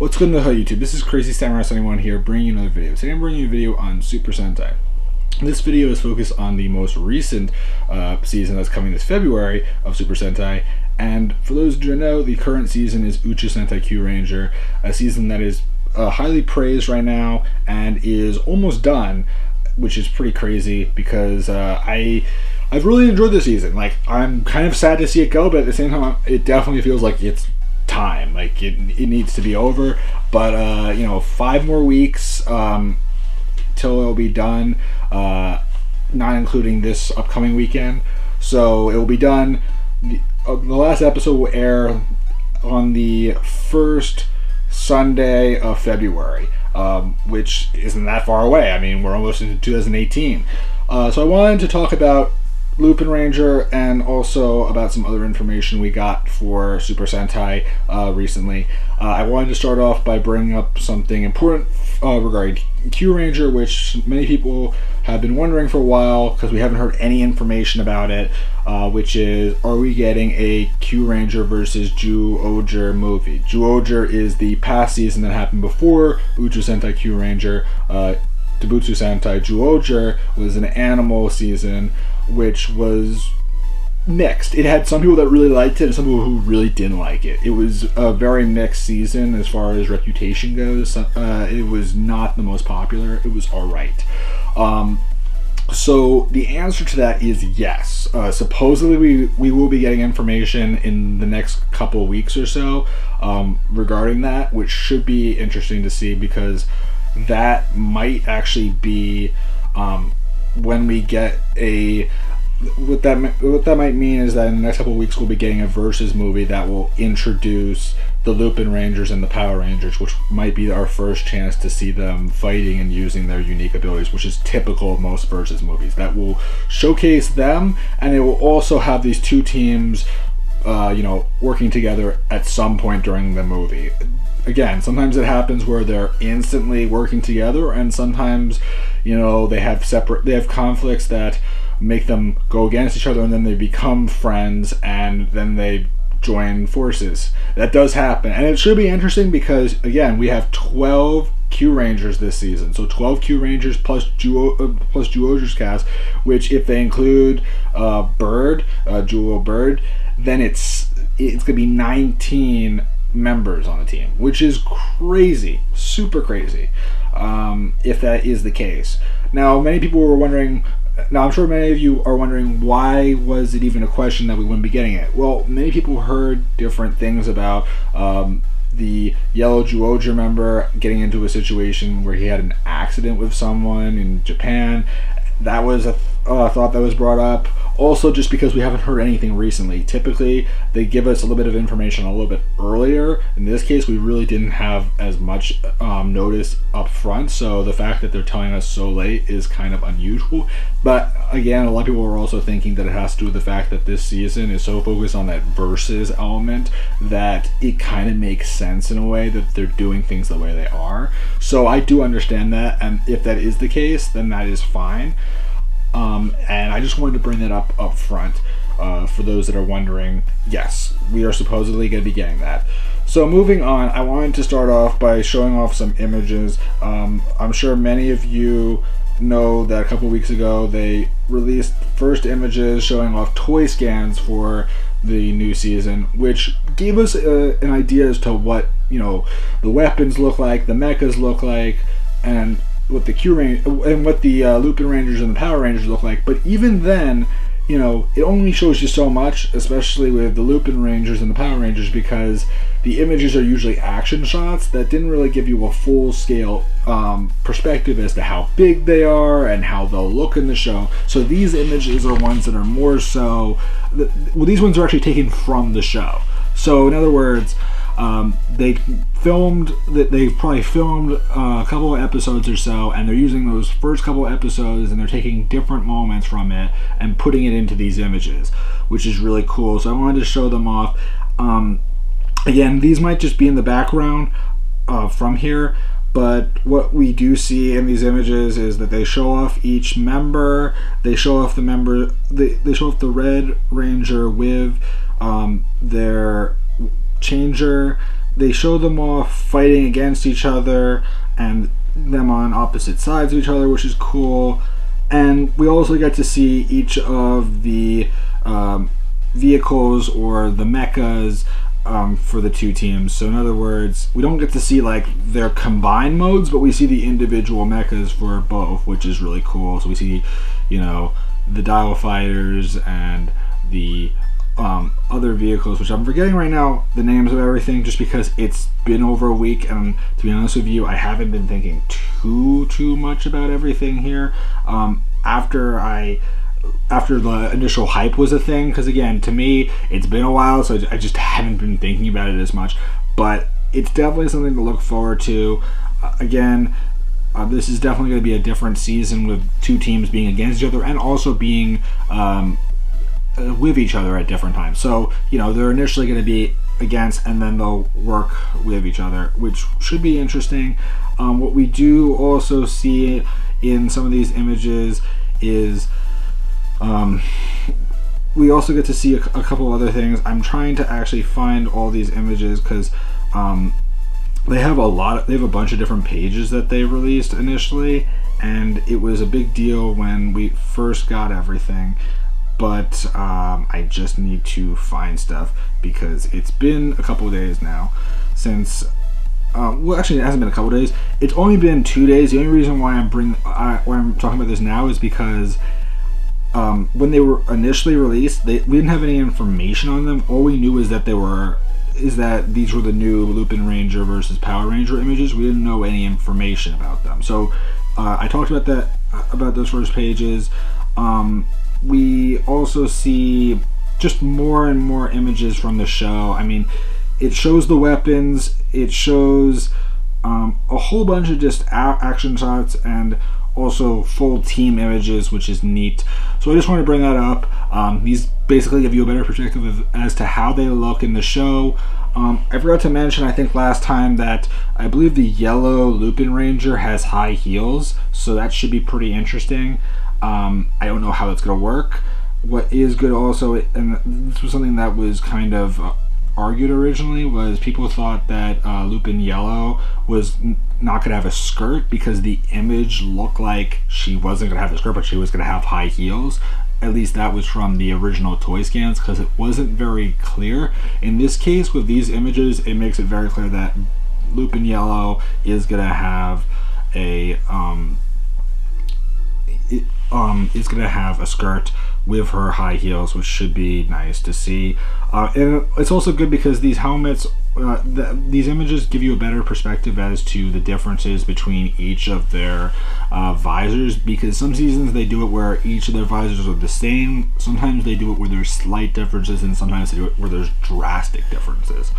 What's good in the hell, YouTube? This is Crazy Samurai 71 here, bringing you another video. Today I'm bringing you a video on Super Sentai. This video is focused on the most recent season that's coming this February of Super Sentai. And for those who don't know, the current season is Uchu Sentai Kyuranger, a season that is highly praised right now and is almost done, which is pretty crazy because I've really enjoyed this season. Like, I'm kind of sad to see it go, but at the same time, it definitely feels like it's time. Like, it needs to be over. But you know, 5 more weeks till it'll be done, not including this upcoming weekend. So it will be done. The last episode will air on the first Sunday of February, which isn't that far away. I mean, we're almost into 2018. So I wanted to talk about Lupinranger and also about some other information we got for Super Sentai recently. I wanted to start off by bringing up something important regarding Kyuranger, which many people have been wondering for a while because we haven't heard any information about it, which is, are we getting a Kyuranger versus Zyuohger movie? Zyuohger is the past season that happened before Uchu Sentai Kyuranger. Debutsu Sentai Zyuohger was an animal season, which was mixed. It had some people that really liked it and some people who really didn't like it. It was a very mixed season as far as reputation goes. It was not the most popular. It was alright. So the answer to that is yes. Supposedly we will be getting information in the next couple weeks or so regarding that, which should be interesting to see, because that might actually be when we get a, what that might mean is that in the next couple of weeks we'll be getting a versus movie that will introduce the Lupinrangers and the Power Rangers, which might be our first chance to see them fighting and using their unique abilities, which is typical of most versus movies. That will showcase them, and it will also have these two teams you know, working together at some point during the movie. Again, sometimes it happens where they're instantly working together, and sometimes, you know, they have conflicts that make them go against each other, and then they become friends, and then they join forces. That does happen, and it should be interesting because, again, we have 12 Kyurangers this season, so 12 Kyurangers plus Zyuohger's cast, which, if they include Bird, then it's gonna be 19 members on the team, which is crazy, super crazy, if that is the case. Now, many people were wondering, now I'm sure many of you are wondering, why was it even a question that we wouldn't be getting it? Well, many people heard different things about the yellow Zyuohger member getting into a situation where he had an accident with someone in Japan. That was a thought that was brought up. Also, just because we haven't heard anything recently. Typically, they give us a little bit of information a little bit earlier. In this case, we really didn't have as much notice up front, so the fact that they're telling us so late is kind of unusual. But again, a lot of people are also thinking that it has to do with the fact that this season is so focused on that versus element that it kind of makes sense in a way that they're doing things the way they are. So I do understand that, and if that is the case, then that is fine. And I just wanted to bring that up front for those that are wondering. Yes, we are supposedly going to be getting that. So moving on, I wanted to start off by showing off some images. I'm sure many of you know that a couple weeks ago they released first images showing off toy scans for the new season, which gave us an idea as to what, you know, the weapons look like, the mechas look like, and what the Lupinrangers and the Power Rangers look like. But even then, you know, it only shows you so much, especially with the Lupinrangers and the Power Rangers, because the images are usually action shots that didn't really give you a full-scale perspective as to how big they are and how they'll look in the show. So these images are ones that are more so, well, these ones are actually taken from the show. So in other words, they've probably filmed a couple of episodes or so, and they're using those first couple of episodes and they're taking different moments from it and putting it into these images, which is really cool. So I wanted to show them off. Again, these might just be in the background from here, but what we do see in these images is that they show off each member. They show off the member, they show off the Red Ranger with their changer. they show them off fighting against each other and them on opposite sides of each other, which is cool. And we also get to see each of the vehicles or the mechas for the two teams. So in other words, we don't get to see like their combined modes, but we see the individual mechas for both, which is really cool. So we see, you know, the Dial Fighters and the other vehicles, which I'm forgetting right now the names of everything, just because it's been over a week, and to be honest with you, I haven't been thinking too much about everything here. After the initial hype was a thing, because again, to me, it's been a while, so I just haven't been thinking about it as much. But it's definitely something to look forward to. Again, this is definitely going to be a different season with two teams being against each other and also being with each other at different times. So, you know, they're initially going to be against and then they'll work with each other, which should be interesting. What we do also see in some of these images is we also get to see a couple other things. I'm trying to actually find all these images because they have a bunch of different pages that they released initially, and it was a big deal when we first got everything. But I just need to find stuff because it's been a couple of days now since. Well, actually, it hasn't been a couple of days. It's only been 2 days. The only reason why I'm talking about this now is because when they were initially released, we didn't have any information on them. All we knew is that these were the new Lupinranger versus Power Ranger images. We didn't know any information about them. So I talked about those first pages. We also see just more and more images from the show. I mean, it shows the weapons, it shows a whole bunch of just action shots and also full team images, which is neat. So I just want to bring that up. These basically give you a better perspective as to how they look in the show. I forgot to mention, I think last time, that I believe the yellow Lupinranger has high heels, so that should be pretty interesting. I don't know how that's going to work. What is good also, and this was something that was kind of argued originally, was people thought that Lupin Yellow was not going to have a skirt because the image looked like she wasn't going to have a skirt, but she was going to have high heels. At least that was from the original toy scans, because it wasn't very clear. In this case, with these images, it makes it very clear that Lupin Yellow is going to have a is going to have a skirt with her high heels, which should be nice to see. And it's also good because these helmets, these images give you a better perspective as to the differences between each of their visors, because some seasons they do it where each of their visors are the same, sometimes they do it where there's slight differences, and sometimes they do it where there's drastic differences.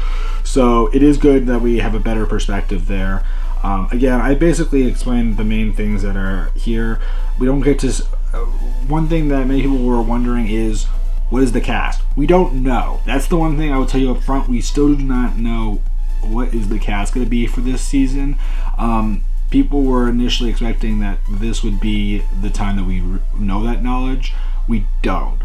So it is good that we have a better perspective there. Again, I basically explained the main things that are here. We don't get to... one thing that many people were wondering is, what is the cast? We don't know. That's the one thing I will tell you up front. We still do not know what is the cast going to be for this season. People were initially expecting that this would be the time that we know that knowledge. We don't.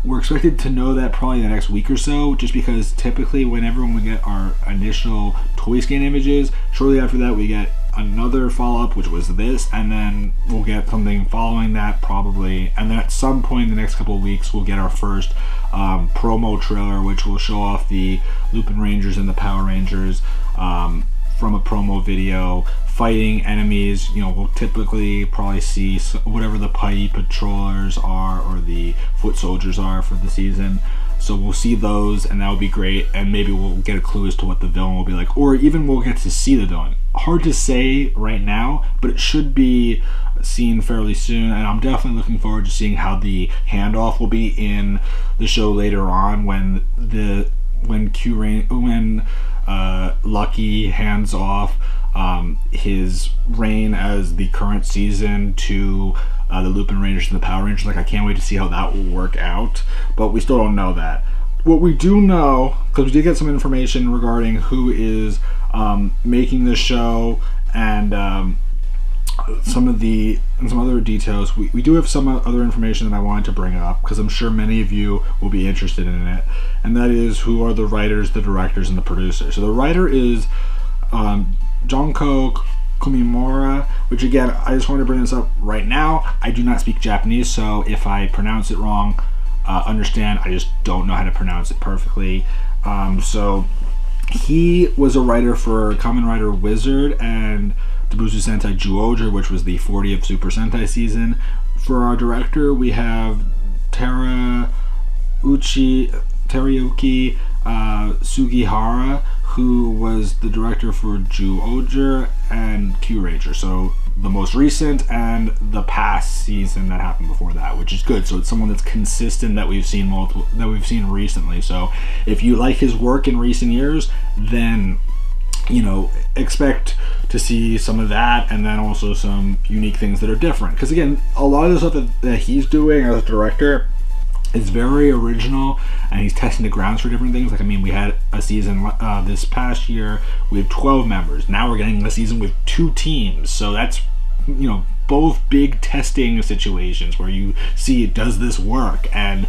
We're expected to know that probably the next week or so, just because typically whenever we get our initial toy scan images, shortly after that we get another follow-up, which was this, and then we'll get something following that probably, and then at some point in the next couple of weeks we'll get our first promo trailer, which will show off the Lupinrangers and the Power Rangers from a promo video fighting enemies. You know, we'll typically probably see whatever the Pipe Patrollers are or the Foot Soldiers are for the season. So we'll see those, and that would be great, and maybe we'll get a clue as to what the villain will be like, or even we'll get to see the villain. Hard to say right now, but it should be seen fairly soon, and I'm definitely looking forward to seeing how the handoff will be in the show later on when Lucky hands off his reign as the current season to the Lupinrangers and the Power Rangers. Like, I can't wait to see how that will work out, but we still don't know that. What we do know, because we did get some information regarding who is making the show and some other details. We do have some other information that I wanted to bring up because I'm sure many of you will be interested in it, and that is who are the writers, the directors, and the producers. So the writer is Junko Kumimura, which again, I just want to bring this up right now. I do not speak Japanese, so if I pronounce it wrong, understand, I just don't know how to pronounce it perfectly. So he was a writer for Kamen Rider Wizard and Dobutsu Sentai Zyuohger, which was the 40th Super Sentai season. For our director, we have Teruyuki Sugihara, who was the director for Zyuohger and Kyuranger. So the most recent and the past season that happened before that, which is good. So it's someone that's consistent that we've seen recently. So if you like his work in recent years, then expect to see some of that, and then also some unique things that are different. Because again, a lot of the stuff that he's doing as a director is very original, and he's testing the grounds for different things. Like, I mean, we had a season this past year with 12 members. Now we're getting a season with 2 teams. So that's, both big testing situations where you see, does this work? And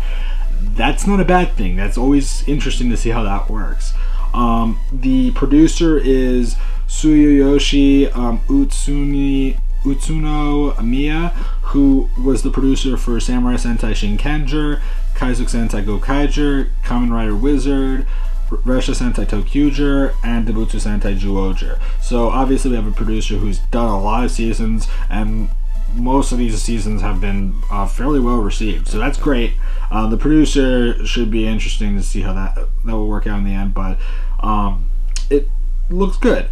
that's not a bad thing. That's always interesting to see how that works. The producer is Tsuyoshi Utsuno Amiya, who was the producer for Samurai Sentai Shinkenger, Kaizoku Sentai Gokaiger, Kamen Rider Wizard, Resha Sentai Tokyuger, and Dobutsu Sentai Zyuohger. So obviously we have a producer who's done a lot of seasons, and most of these seasons have been fairly well received. So that's great. The producer should be interesting to see how that will work out in the end, but it looks good.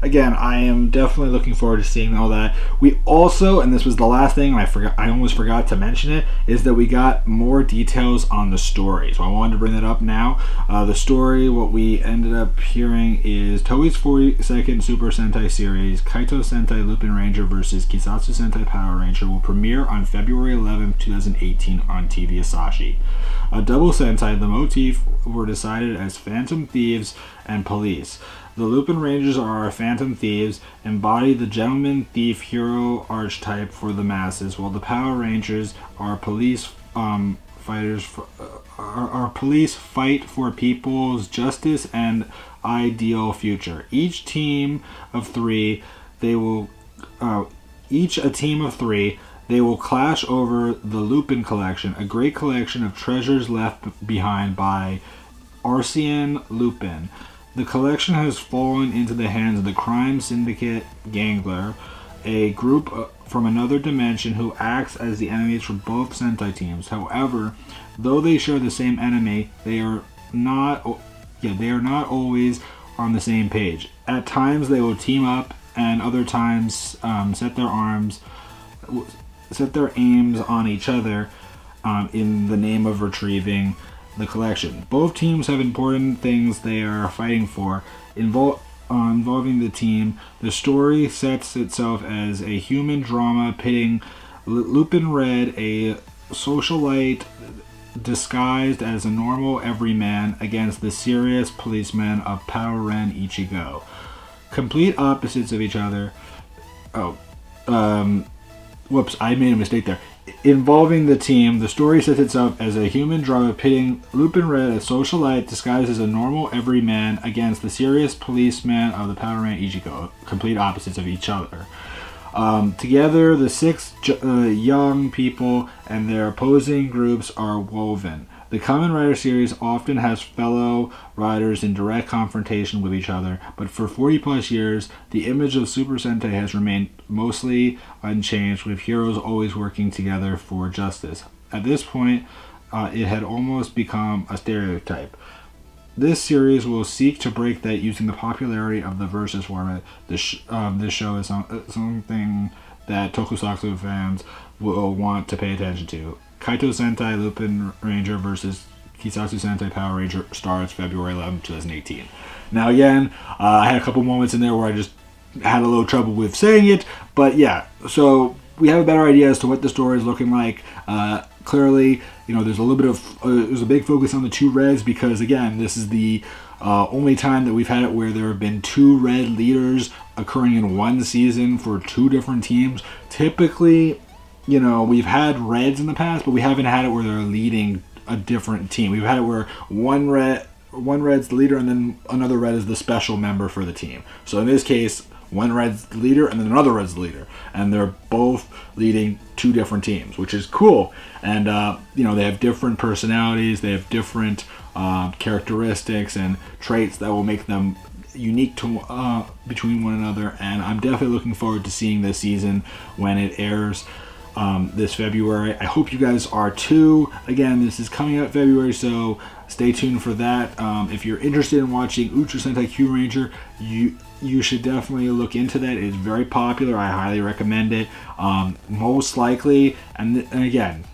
Again, I am definitely looking forward to seeing all that. We also, and this was the last thing, I almost forgot to mention it, is that we got more details on the story. So I wanted to bring that up now. The story, what we ended up hearing is Toei's 42nd Super Sentai series, Kaito Sentai Lupinranger vs. Kisatsu Sentai Patoranger, will premiere on February 11, 2018 on TV Asahi. A double Sentai, the motif were decided as Phantom Thieves and Police. The Lupinrangers are Phantom Thieves, embody the gentleman thief hero archetype for the masses, while the Power Rangers are police police fight for people's justice and ideal future. Each a team of three, they will clash over the Lupin Collection, a great collection of treasures left behind by Arsène Lupin. The collection has fallen into the hands of the crime syndicate Gangler, a group from another dimension who acts as the enemies for both Sentai teams. However, though they share the same enemy, they are not always on the same page. At times they will team up, and other times set their aims on each other in the name of retrieving the collection. Both teams have important things they are fighting for involving the team. The story sets itself as a human drama pitting Lupin Red, a socialite disguised as a normal everyman, against the serious policeman of Power Ren Ichigo. Complete opposites of each other. Whoops, I made a mistake there. Involving the team, the story sets itself as a human drama pitting Lupin Red, a socialite disguised as a normal everyman, against the serious policeman of the Power Ren Ichigo, complete opposites of each other. Together, the 6 young people and their opposing groups are woven. The Kamen Rider series often has fellow riders in direct confrontation with each other, but for 40 plus years, the image of Super Sentai has remained mostly unchanged, with heroes always working together for justice. At this point, it had almost become a stereotype. This series will seek to break that using the popularity of the versus format. This show is something that tokusatsu fans will want to pay attention to. Kaito Sentai Lupinranger vs. Kisatsu Sentai Power Ranger starts February 11, 2018. Now again, I had a couple moments in there where I just had a little trouble with saying it, but yeah, so we have a better idea as to what the story is looking like. clearly, you know, there's a little bit of there's a big focus on the 2 reds because, again, this is the only time that we've had it where there have been 2 red leaders occurring in one season for 2 different teams. Typically, you know, we've had reds in the past, but we haven't had it where they're leading a different team. We've had it where one red's the leader and then another red is the special member for the team. So in this case, one red's the leader and then another red's the leader, and they're both leading 2 different teams, which is cool. And you know, they have different personalities, they have different characteristics and traits that will make them unique to between one another. And I'm definitely looking forward to seeing this season when it airs this February. I hope you guys are too. Again, this is coming out February, so stay tuned for that. If you're interested in watching Ultra Sentai Kyuranger, you should definitely look into that. It's very popular. I highly recommend it. Most likely, and again,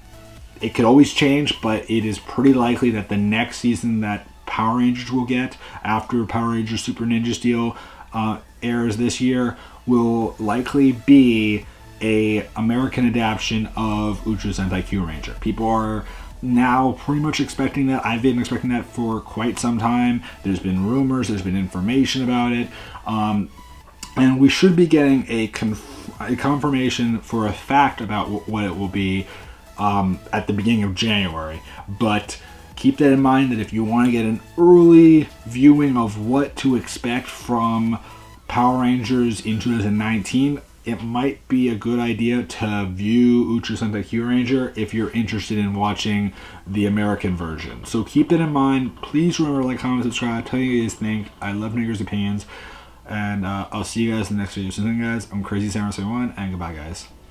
it could always change, but it is pretty likely that the next season that Power Rangers will get after Power Rangers Super Ninja Steel airs this year will likely be a American adaptation of Ultra Sentai Kyuranger. People are now pretty much expecting that. I've been expecting that for quite some time. There's been rumors, there's been information about it, and we should be getting a confirmation for a fact about what it will be at the beginning of January. But keep that in mind, that if you want to get an early viewing of what to expect from Power Rangers in 2019, it might be a good idea to view Ultra Sentai Kyuranger if you're interested in watching the American version. So keep that in mind. Please remember to like, comment, subscribe, tell me what you guys think. I love niggers' opinions. And I'll see you guys in the next video. So then, guys, I'm Crazy Samurai 1, and goodbye, guys.